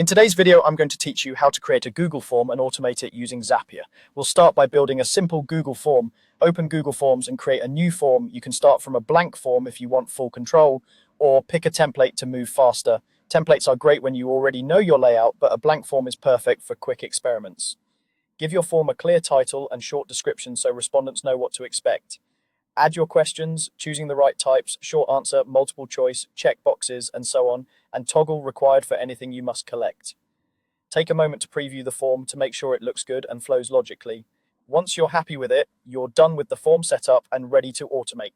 In today's video, I'm going to teach you how to create a Google form and automate it using Zapier. We'll start by building a simple Google form. Open Google Forms and create a new form. You can start from a blank form if you want full control, or pick a template to move faster. Templates are great when you already know your layout, but a blank form is perfect for quick experiments. Give your form a clear title and short description so respondents know what to expect. Add your questions, choosing the right types, short answer, multiple choice, check boxes, and so on, and toggle required for anything you must collect. Take a moment to preview the form to make sure it looks good and flows logically. Once you're happy with it, you're done with the form setup and ready to automate.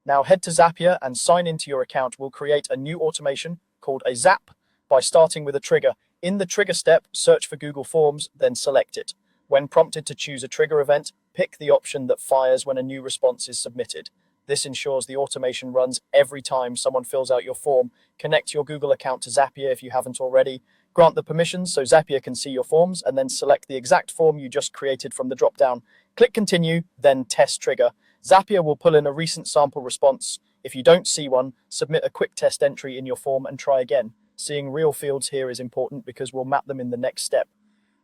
Now head to Zapier and sign into your account. We'll create a new automation called a Zap by starting with a trigger. In the trigger step, search for Google Forms, then select it. When prompted to choose a trigger event, pick the option that fires when a new response is submitted. This ensures the automation runs every time someone fills out your form. Connect your Google account to Zapier if you haven't already. Grant the permissions so Zapier can see your forms, and then select the exact form you just created from the drop-down. Click Continue, then Test Trigger. Zapier will pull in a recent sample response. If you don't see one, submit a quick test entry in your form and try again. Seeing real fields here is important because we'll map them in the next step.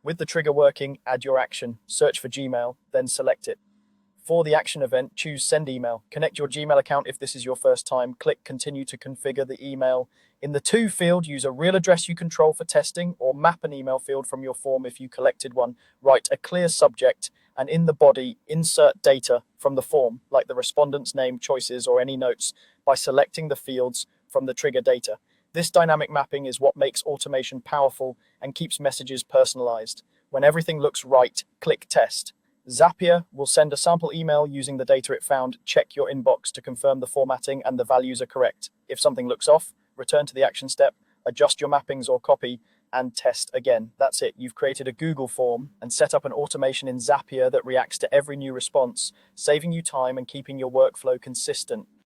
With the trigger working, add your action, search for Gmail, then select it. For the action event, choose Send Email. Connect your Gmail account if this is your first time. Click Continue to configure the email. In the To field, use a real address you control for testing, or map an email field from your form if you collected one. Write a clear subject, and in the body, insert data from the form, like the respondent's name, choices, or any notes, by selecting the fields from the trigger data. This dynamic mapping is what makes automation powerful and keeps messages personalized. When everything looks right, click Test. Zapier will send a sample email using the data it found. Check your inbox to confirm the formatting and the values are correct. If something looks off, return to the action step, adjust your mappings or copy, and test again. That's it. You've created a Google form and set up an automation in Zapier that reacts to every new response, saving you time and keeping your workflow consistent.